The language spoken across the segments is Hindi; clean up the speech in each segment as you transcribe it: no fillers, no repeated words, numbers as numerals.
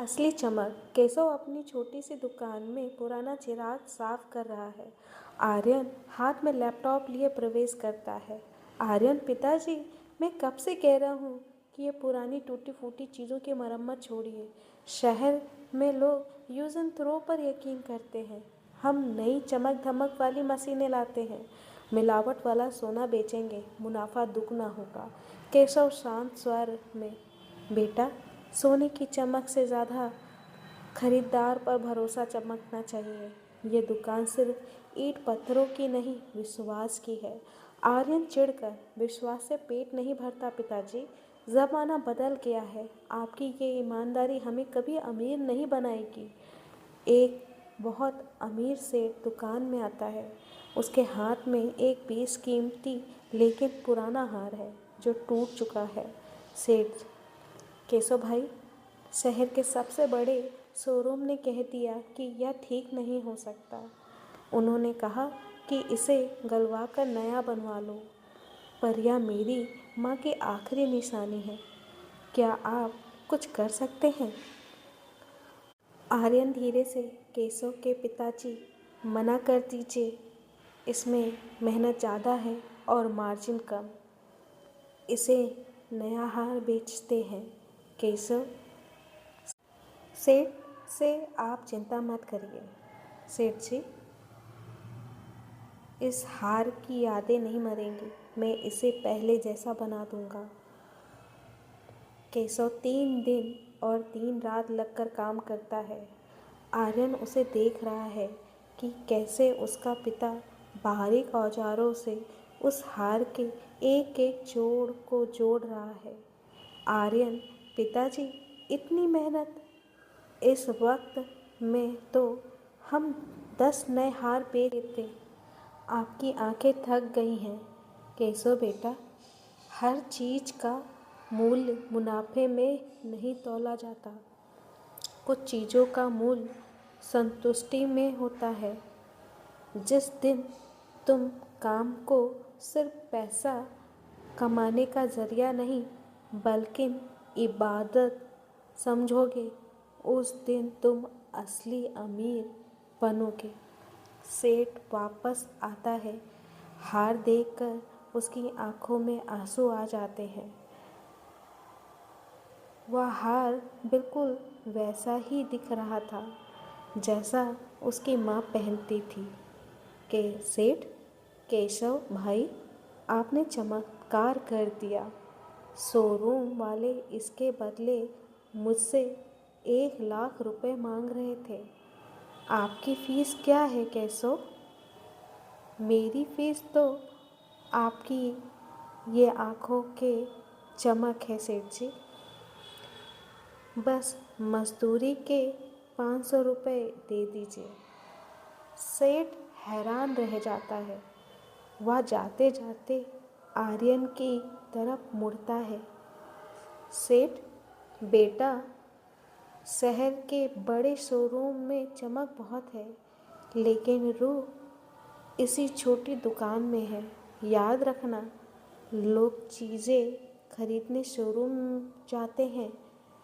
असली चमक। केशव अपनी छोटी सी दुकान में पुराना चिराग साफ कर रहा है। आर्यन हाथ में लैपटॉप लिए प्रवेश करता है। आर्यन, पिताजी, मैं कब से कह रहा हूँ कि ये पुरानी टूटी फूटी चीज़ों की मरम्मत छोड़िए। शहर में लोग यूज़ एंड थ्रो पर यकीन करते हैं। हम नई चमक धमक वाली मशीनें लाते हैं, मिलावट वाला सोना बेचेंगे, मुनाफा दुगना होगा। केशव शांत स्वर में, बेटा, सोने की चमक से ज़्यादा खरीदार पर भरोसा चमकना चाहिए। ये दुकान सिर्फ ईंट पत्थरों की नहीं, विश्वास की है। आर्यन चिढ़कर, विश्वास से पेट नहीं भरता पिताजी। ज़माना बदल गया है। आपकी ये ईमानदारी हमें कभी अमीर नहीं बनाएगी। एक बहुत अमीर सेठ दुकान में आता है। उसके हाथ में एक बेशकीमती लेकिन पुराना हार है जो टूट चुका है। सेठ, केशव भाई, शहर के सबसे बड़े शोरूम ने कह दिया कि यह ठीक नहीं हो सकता। उन्होंने कहा कि इसे गलवा कर नया बनवा लो, पर यह मेरी माँ की आखिरी निशानी है। क्या आप कुछ कर सकते हैं? आर्यन धीरे से, केशव के पिताजी, मना कर दीजिए। इसमें मेहनत ज़्यादा है और मार्जिन कम। इसे नया हार बेचते हैं। केशव, सेठ से आप चिंता मत करिए। सेठ जी, इस हार की यादें नहीं मरेंगी। मैं इसे पहले जैसा बना दूंगा। केशव 3 दिन और 3 रात लगकर काम करता है। आर्यन उसे देख रहा है कि कैसे उसका पिता बाहरी औजारों से उस हार के एक एक जोड़ को जोड़ रहा है। आर्यन, पिताजी, इतनी मेहनत! इस वक्त में तो हम 10 नए हार बेच देते। आपकी आंखें थक गई हैं। केशव बेटा, हर चीज़ का मूल्य मुनाफे में नहीं तौला जाता। कुछ चीज़ों का मूल्य संतुष्टि में होता है। जिस दिन तुम काम को सिर्फ पैसा कमाने का जरिया नहीं बल्कि इबादत समझोगे, उस दिन तुम असली अमीर बनोगे। सेठ वापस आता है। हार देखकर उसकी आंखों में आंसू आ जाते हैं। वह हार बिल्कुल वैसा ही दिख रहा था जैसा उसकी माँ पहनती थी। के सेठ, केशव भाई, आपने चमत्कार कर दिया। शोरूम वाले इसके बदले मुझसे 1 लाख रुपए मांग रहे थे। आपकी फ़ीस क्या है केशव? मेरी फ़ीस तो आपकी ये आँखों के चमक है सेठ जी। बस मजदूरी के 500 रुपये दे दीजिए। सेठ हैरान रह जाता है। वह जाते जाते आर्यन की तरफ मुड़ता है। सेठ बेटा, शहर के बड़े शोरूम में चमक बहुत है, लेकिन रूह इसी छोटी दुकान में है। याद रखना, लोग चीज़ें खरीदने शोरूम जाते हैं,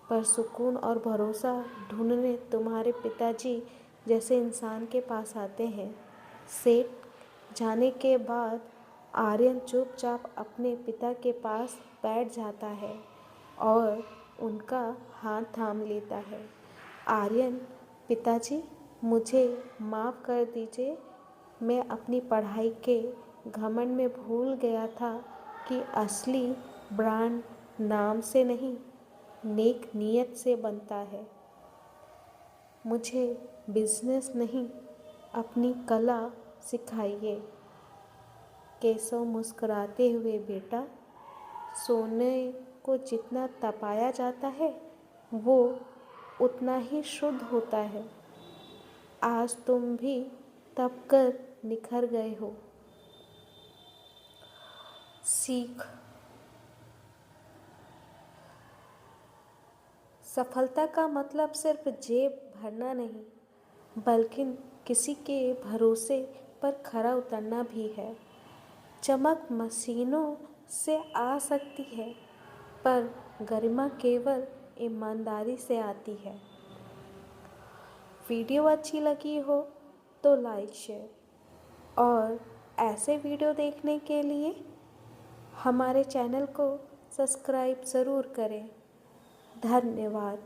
पर सुकून और भरोसा ढूंढने तुम्हारे पिताजी जैसे इंसान के पास आते हैं। सेठ जाने के बाद आर्यन चुपचाप अपने पिता के पास बैठ जाता है और उनका हाथ थाम लेता है। आर्यन, पिताजी, मुझे माफ़ कर दीजिए। मैं अपनी पढ़ाई के घमंड में भूल गया था कि असली ब्रांड नाम से नहीं, नेक नीयत से बनता है। मुझे बिजनेस नहीं, अपनी कला सिखाइए। केशव मुस्कुराते हुए, बेटा, सोने को जितना तपाया जाता है वो उतना ही शुद्ध होता है। आज तुम भी तप कर निखर गए हो। सीख। सफलता का मतलब सिर्फ जेब भरना नहीं, बल्कि किसी के भरोसे पर खरा उतरना भी है। चमक मशीनों से आ सकती है, पर गरिमा केवल ईमानदारी से आती है। वीडियो अच्छी लगी हो तो लाइक शेयर, और ऐसे वीडियो देखने के लिए हमारे चैनल को सब्सक्राइब ज़रूर करें। धन्यवाद।